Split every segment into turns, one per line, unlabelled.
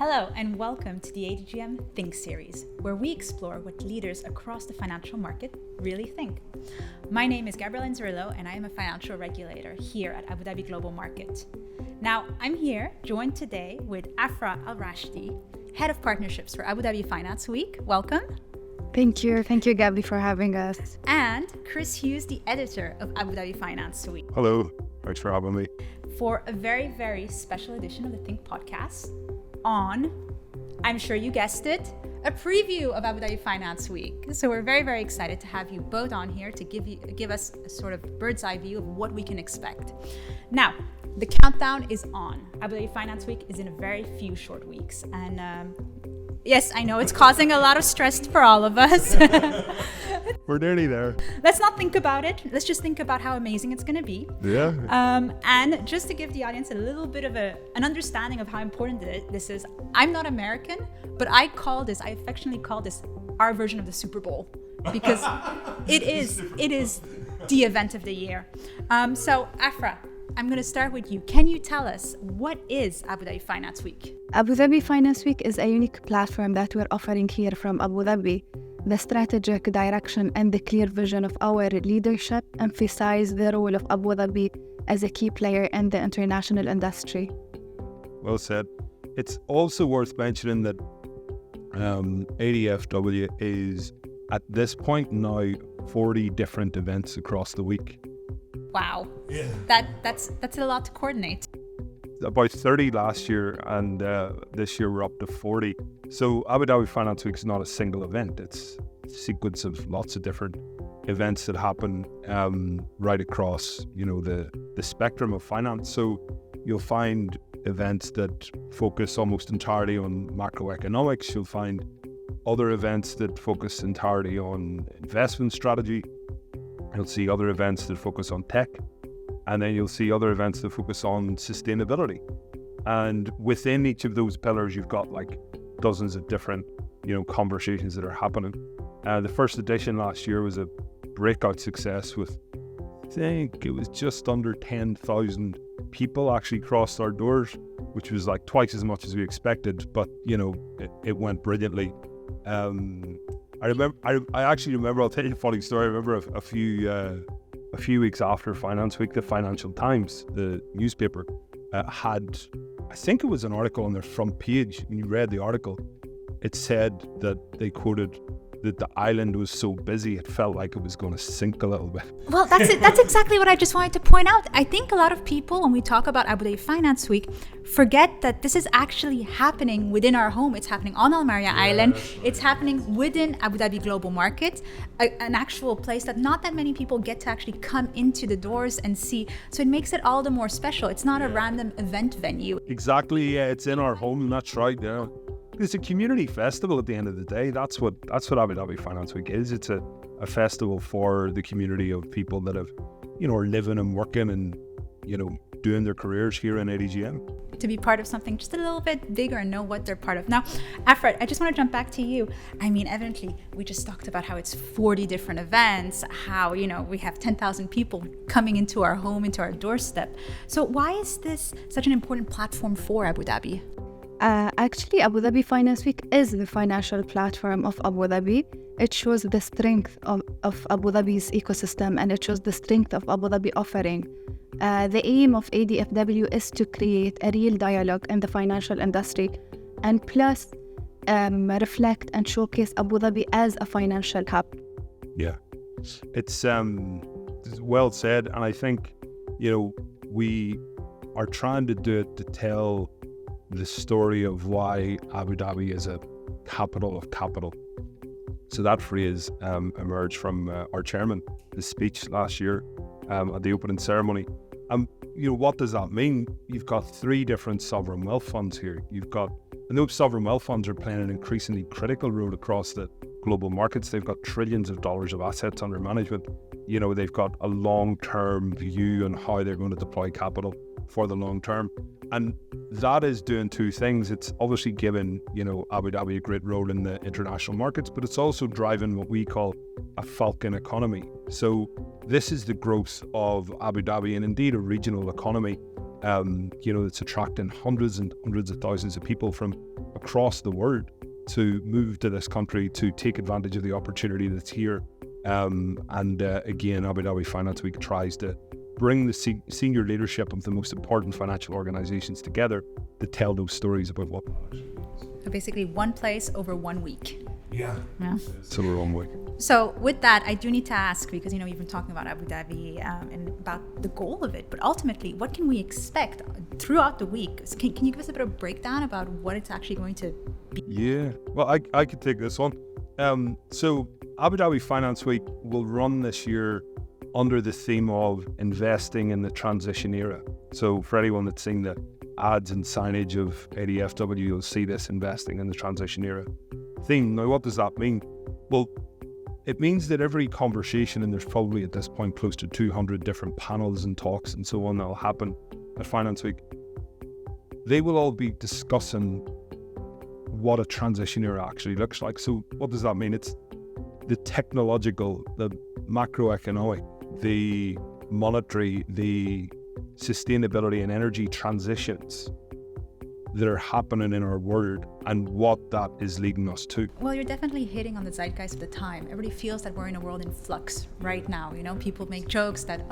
Hello and welcome to the ADGM Think series, where we explore what leaders across the financial market really think. My name is Gabrielle Inzerillo and I am a financial regulator here at Abu Dhabi Global Market. Now, I'm here joined today with Afra Al-Rashidi, Head of Partnerships for Abu Dhabi Finance Week. Welcome.
Thank you, Gabby, for having us.
And Chris Hughes, the editor of Abu Dhabi Finance Week.
Hello, thanks for having me.
For a very, very special edition of the Think podcast on, I'm sure you guessed it, a preview of Abu Dhabi Finance Week. So we're very, very excited to have you both on here to give us a sort of bird's eye view of what we can expect. Now, the countdown is on. Abu Dhabi Finance Week is in a very few short weeks. And yes, I know it's causing a lot of stress for all of us.
We're nearly there.
Let's not think about it. Let's just think about how amazing it's going to be.
Yeah.
And just to give the audience a little bit of an understanding of how important this is, I'm not American, but I affectionately call this our version of the Super Bowl because it is the event of the year. So Afra, I'm going to start with you. Can you tell us what is Abu Dhabi Finance Week?
Abu Dhabi Finance Week is a unique platform that we're offering here from Abu Dhabi. The strategic direction and the clear vision of our leadership emphasize the role of Abu Dhabi as a key player in the international industry.
Well said. It's also worth mentioning that ADFW is at this point now 40 different events across the week.
Wow. Yeah. That's a lot to coordinate.
About 30 last year, and this year we're up to 40. So Abu Dhabi Finance Week is not a single event. It's a sequence of lots of different events that happen right across, the spectrum of finance. So you'll find events that focus almost entirely on macroeconomics. You'll find other events that focus entirely on investment strategy. You'll see other events that focus on tech. And then you'll see other events that focus on sustainability. And within each of those pillars, you've got like dozens of different, conversations that are happening. The first edition last year was a breakout success with, I think it was just under 10,000 people actually crossed our doors, which was like twice as much as we expected, but it went brilliantly. I actually remember, I'll tell you a funny story. I remember a few weeks after Finance Week, the Financial Times, the newspaper, had, I think it was an article on their front page. When you read the article, it said that they quoted that the island was so busy it felt like it was going to sink a little bit.
Well, that's it. That's exactly what I just wanted to point out. I think a lot of people, when we talk about Abu Dhabi Finance Week, forget that this is actually happening within our home. It's happening on Al Maria Island. It's happening within Abu Dhabi Global Market, an actual place that not that many people get to actually come into the doors and see. So it makes it all the more special. It's not a random event venue.
Exactly. Yeah, it's in our home. That's right. Yeah. It's a community festival at the end of the day. That's what Abu Dhabi Finance Week is. It's a festival for the community of people that have, are living and working and, doing their careers here in ADGM.
To be part of something just a little bit bigger and know what they're part of. Now, Afra, I just want to jump back to you. I mean, evidently, we just talked about how it's 40 different events, how, we have 10,000 people coming into our home, into our doorstep. So why is this such an important platform for Abu Dhabi?
Actually, Abu Dhabi Finance Week is the financial platform of Abu Dhabi. It shows the strength of Abu Dhabi's ecosystem, and it shows the strength of Abu Dhabi offering. The aim of ADFW is to create a real dialogue in the financial industry and plus reflect and showcase Abu Dhabi as a financial hub.
Yeah, it's well said. And I think, we are trying to do it to tell the story of why Abu Dhabi is a capital of capital. So that phrase emerged from our chairman, his speech last year at the opening ceremony. What does that mean? You've got 3 different sovereign wealth funds here. And those sovereign wealth funds are playing an increasingly critical role across the global markets. They've got trillions of dollars of assets under management. They've got a long-term view on how they're going to deploy capital for the long term. And that is doing 2 things. It's obviously given, Abu Dhabi a great role in the international markets, but it's also driving what we call a falcon economy. So this is the growth of Abu Dhabi and indeed a regional economy It's attracting hundreds and hundreds of thousands of people from across the world to move to this country to take advantage of the opportunity that's here. Again, Abu Dhabi Finance Week tries to bring the senior leadership of the most important financial organizations together to tell those stories about what.
So basically one place over 1 week.
Yeah.
So
we're 1 week.
So with that, I do need to ask, because you've been talking about Abu Dhabi and about the goal of it, but ultimately, what can we expect throughout the week? So can you give us a bit of breakdown about what it's actually going to be?
Yeah, well, I could take this one. So Abu Dhabi Finance Week will run this year under the theme of investing in the transition era. So for anyone that's seen the ads and signage of ADFW, you'll see this investing in the transition era theme. Now, what does that mean? Well, it means that every conversation, and there's probably at this point close to 200 different panels and talks and so on that will happen at Finance Week, they will all be discussing what a transition era actually looks like. So what does that mean? It's the technological, the macroeconomic, the monetary, the sustainability and energy transitions that are happening in our world and what that is leading us to.
Well, you're definitely hitting on the zeitgeist of the time. Everybody feels that we're in a world in flux right now. People make jokes that,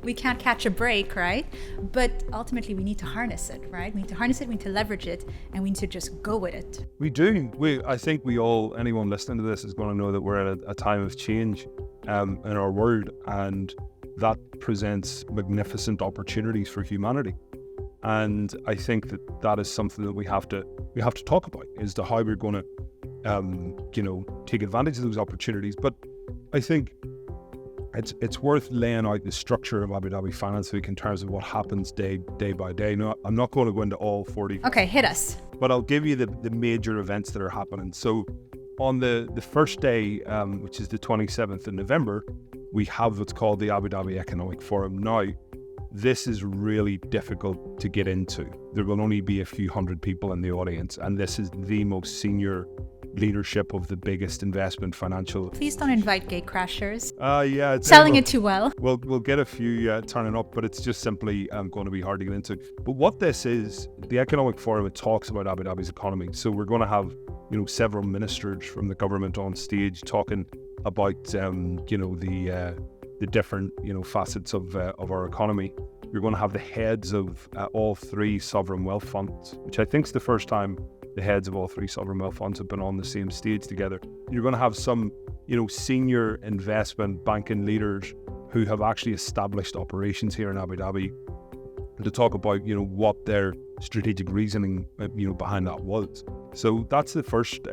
we can't catch a break, right? But ultimately we need to harness it, right? We need to harness it, we need to leverage it, and we need to just go with it.
We do. I think anyone listening to this is going to know that we're at a time of change in our world, and that presents magnificent opportunities for humanity. And I think that is something that we have to talk about, as to how we're going to, take advantage of those opportunities. But I think it's worth laying out the structure of Abu Dhabi Finance Week in terms of what happens day by day. Now, I'm not going to go into all 40.
Okay, hit us.
But I'll give you the major events that are happening. So on the first day, which is the 27th of November, we have what's called the Abu Dhabi Economic Forum. Now, this is really difficult to get into. There will only be a few hundred people in the audience, and this is the most senior leadership of the biggest investment financial.
Please don't invite gate crashers.
Yeah, it's
selling it too well.
We'll get a few turning up, but it's just simply going to be hard to get into. But what this is, the Economic Forum, it talks about Abu Dhabi's economy. So we're going to have several ministers from the government on stage talking about the different facets of our economy. You're going to have the heads of all three sovereign wealth funds, which I think is the first time the heads of all three sovereign wealth funds have been on the same stage together. You're going to have some senior investment banking leaders who have actually established operations here in Abu Dhabi to talk about what their strategic reasoning behind that was. So that's the first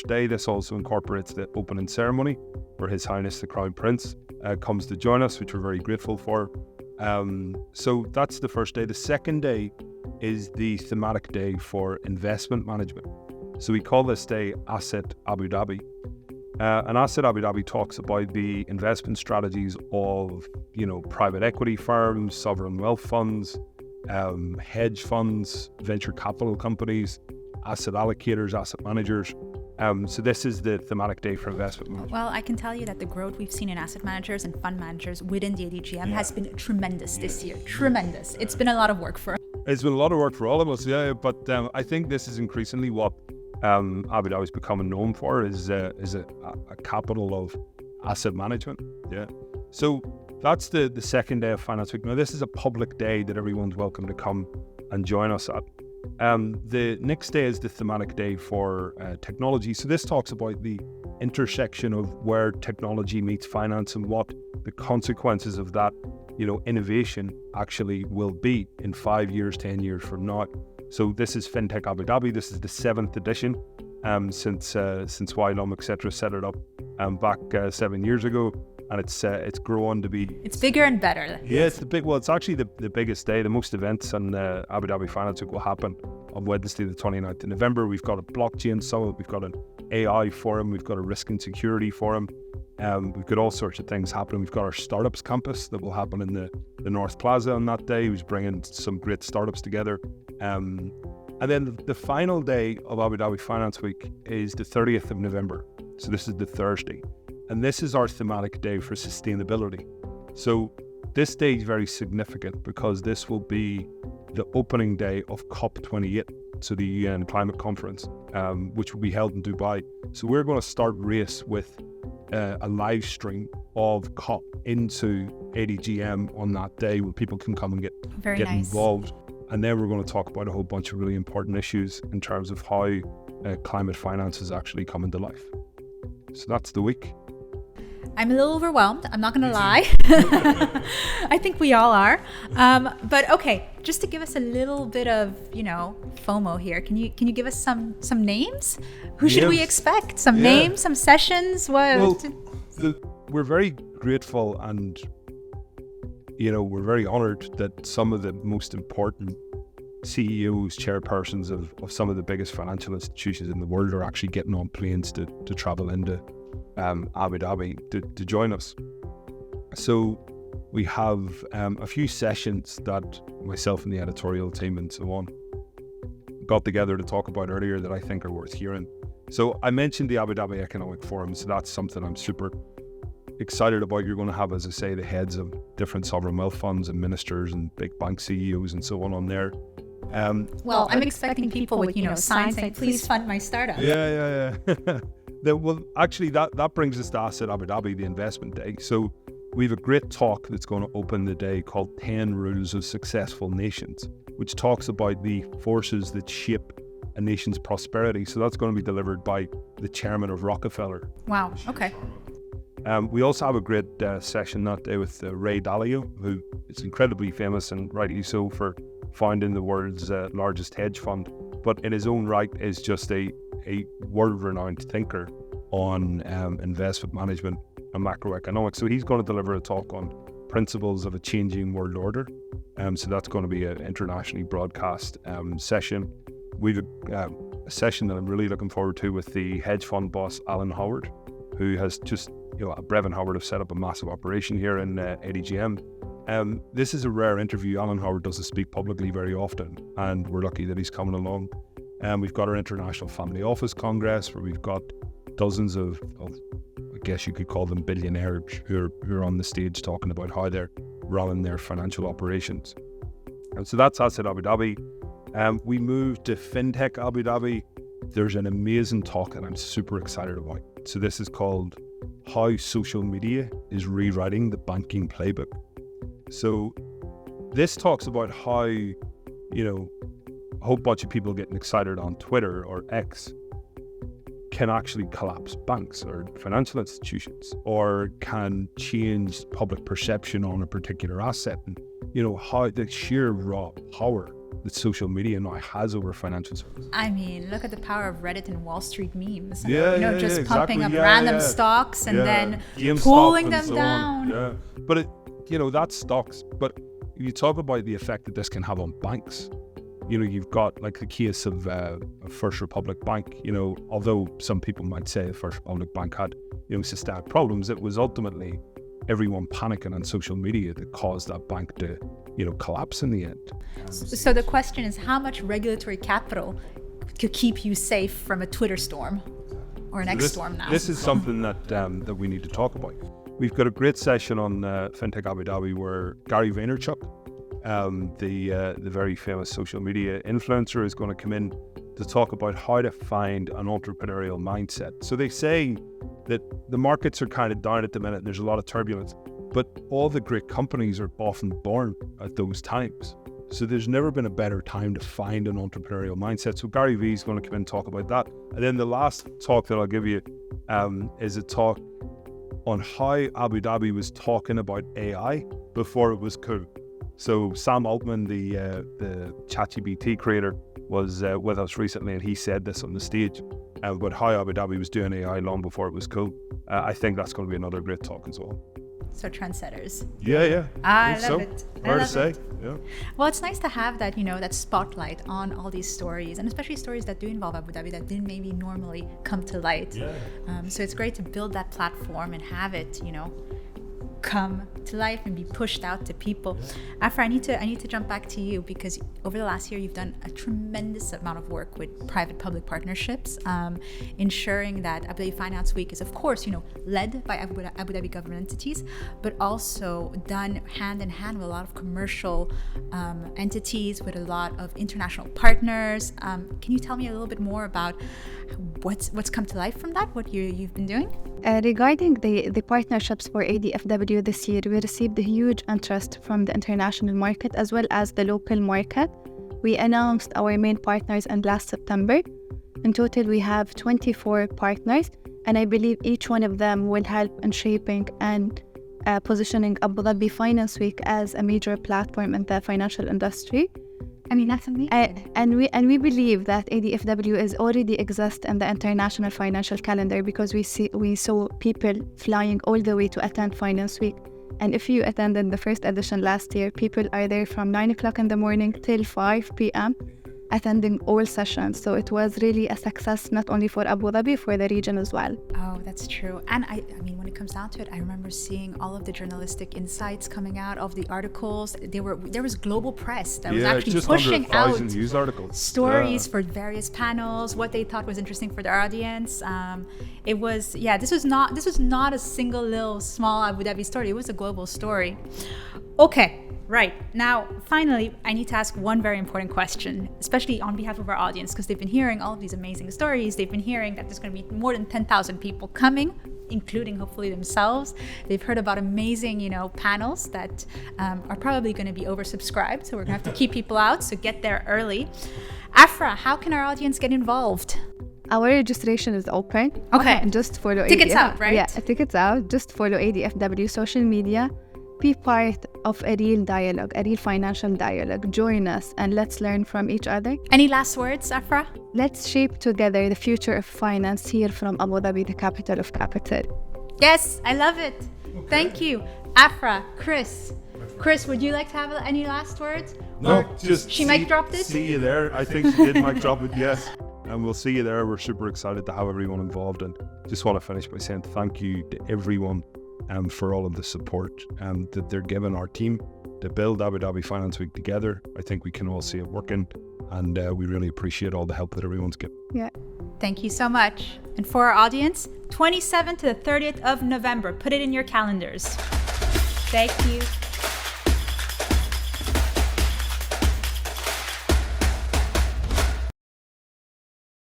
day. This also incorporates the opening ceremony where His Highness the Crown Prince comes to join us, which we're very grateful for. So that's the first day. The second day is the thematic day for investment management. So we call this day Asset Abu Dhabi. And Asset Abu Dhabi talks about the investment strategies of private equity firms, sovereign wealth funds, hedge funds, venture capital companies, asset allocators, asset managers. So this is the thematic day for investment management.
Well, I can tell you that the growth we've seen in asset managers and fund managers within the ADGM has been tremendous this year. Tremendous. It's been a lot of work for us.
It's been a lot of work for all of us, yeah. But I think this is increasingly what Abu Dhabi is becoming known for, is a capital of asset management. Yeah. So that's the second day of Finance Week. Now, this is a public day that everyone's welcome to come and join us at. The next day is the thematic day for technology. So this talks about the intersection of where technology meets finance and what the consequences of that, innovation actually will be in 5 years, 10 years from now. So this is FinTech Abu Dhabi. This is the 7th edition since YLUM, etc. set it up back 7 years ago. And it's grown to be...
It's bigger and better.
Yeah, it's actually the biggest day. The most events on Abu Dhabi Finance Week will happen on Wednesday, the 29th of November. We've got a blockchain summit. We've got an AI forum. We've got a risk and security forum. We've got all sorts of things happening. We've got our startups campus that will happen in the North Plaza on that day, who's bringing some great startups together. And then the final day of Abu Dhabi Finance Week is the 30th of November. So this is the Thursday. And this is our thematic day for sustainability. So this day is very significant because this will be the opening day of COP28, so the UN climate conference, which will be held in Dubai. So we're going to start race with a live stream of COP into ADGM on that day, where people can come and get involved. And then we're going to talk about a whole bunch of really important issues in terms of how climate finance is actually coming to life. So that's the week.
I'm a little overwhelmed. I'm not going to lie. I think we all are. But okay, just to give us a little bit of, FOMO here, can you give us some names? Who should we expect? Some names, some sessions? What?
Well, we're very grateful and, we're very honored that some of the most important CEOs, chairpersons of some of the biggest financial institutions in the world are actually getting on planes to travel into Abu Dhabi to join us. So we have a few sessions that myself and the editorial team and so on got together to talk about earlier that I think are worth hearing. So I mentioned the Abu Dhabi Economic Forum, so that's something I'm super excited about. You're going to have, as I say, the heads of different sovereign wealth funds and ministers and big bank CEOs and so on there.
Well, I'm expecting people with, signs saying, please fund my startup.
Yeah. Well, actually, that brings us to Asset Abu Dhabi, the investment day. So we have a great talk that's going to open the day called 10 Rules of Successful Nations, which talks about the forces that shape a nation's prosperity. So that's going to be delivered by the chairman of Rockefeller.
Wow, okay.
We also have a great session that day with Ray Dalio, who is incredibly famous and rightly so for founding the world's largest hedge fund, but in his own right is just a world-renowned thinker on investment management and macroeconomics. So he's going to deliver a talk on principles of a changing world order. So that's going to be an internationally broadcast session. We've a session that I'm really looking forward to with the hedge fund boss, Alan Howard, who has just, Brevin Howard have set up a massive operation here in ADGM. This is a rare interview. Alan Howard doesn't speak publicly very often, and we're lucky that he's coming along. We've got our International Family Office Congress, where we've got dozens of I guess you could call them billionaires who are on the stage talking about how they're running their financial operations. And so that's Asset Abu Dhabi. We moved to FinTech Abu Dhabi. There's an amazing talk that I'm super excited about. So this is called How Social Media is Rewriting the Banking Playbook. So this talks about how, a whole bunch of people getting excited on Twitter or X can actually collapse banks or financial institutions, or can change public perception on a particular asset, and how the sheer raw power that social media now has over financial services.
I mean, look at the power of Reddit and Wall Street memes.
Just
pumping up random stocks and then pulling them down.
Yeah, but that's stocks. But you talk about the effect that this can have on banks. You've got like the case of First Republic Bank. Although some people might say the First Republic Bank had systemic problems, it was ultimately everyone panicking on social media that caused that bank to collapse in the end.
So the question is, how much regulatory capital could keep you safe from a Twitter storm or an X storm now?
This is something that we need to talk about. We've got a great session on FinTech Abu Dhabi where Gary Vaynerchuk, the very famous social media influencer, is going to come in to talk about how to find an entrepreneurial mindset. So they say that the markets are kind of down at the minute and there's a lot of turbulence, but all the great companies are often born at those times. So there's never been a better time to find an entrepreneurial mindset. So Gary V is going to come in and talk about that. And then the last talk that I'll give you is a talk on how Abu Dhabi was talking about AI before it was cool. So Sam Altman, the ChatGPT creator, was with us recently, and he said this on the stage about how Abu Dhabi was doing AI long before it was cool. I think that's going to be another great talk as well.
So trendsetters.
Yeah.
I love it.
Fair to say. Yeah.
Well, it's nice to have that, that spotlight on all these stories, and especially stories that do involve Abu Dhabi that didn't maybe normally come to light.
Yeah.
So it's great to build that platform and have it, come to life and be pushed out to people. Afra, I need to jump back to you, because over the last year you've done a tremendous amount of work with private-public partnerships, ensuring that Abu Dhabi Finance Week is, of course, led by Abu Dhabi government entities, but also done hand in hand with a lot of commercial entities, with a lot of international partners. Can you tell me a little bit more about what's come to life from that, what you've been doing?
Regarding the partnerships for ADFW this year, we received a huge interest from the international market as well as the local market. We announced our main partners in last September. In total, we have 24 partners, and I believe each one of them will help in shaping and positioning Abu Dhabi Finance Week as a major platform in the financial industry.
I mean, that's amazing.
And we believe that ADFW is already exist in the international financial calendar, because we saw people flying all the way to attend Finance Week. And if you attended the first edition last year, people are there from 9 o'clock in the morning till 5 p.m. attending all sessions. So it was really a success, not only for Abu Dhabi, for the region as well.
Oh, that's true. And I mean, when it comes down to it, I remember seeing all of the journalistic insights coming out of the articles. There was global press that was actually
just
pushing
under 1,000
out
news articles.
Stories for various panels, what they thought was interesting for their audience. This was not a single little small Abu Dhabi story. It was a global story. Okay. Right. Now, finally, I need to ask one very important question, especially on behalf of our audience, because they've been hearing all of these amazing stories. They've been hearing that there's going to be more than 10,000 people coming, including hopefully themselves. They've heard about amazing, panels that are probably going to be oversubscribed. So we're going to have to keep people out. So get there early. Afra, how can our audience get involved?
Our registration is open.
Okay.
Just follow
tickets out, right?
Yeah, tickets out. Just follow ADFW social media. Be part of a real dialogue, a real financial dialogue. Join us and let's learn from each other.
Any last words, Afra?
Let's shape together the future of finance here from Abu Dhabi, the capital of capital.
Yes, I love it. Okay. Thank you. Afra, Chris, would you like to have any last words?
No,
or
just
she might drop this.
See you there. I think she did mic drop it, yes. And we'll see you there. We're super excited to have everyone involved, and just want to finish by saying thank you to everyone for all of the support that they're giving our team to build Abu Dhabi Finance Week together. I think we can all see it working, and we really appreciate all the help that everyone's given.
Yeah.
Thank you so much. And for our audience, 27th to the 30th of November, put it in your calendars. Thank you.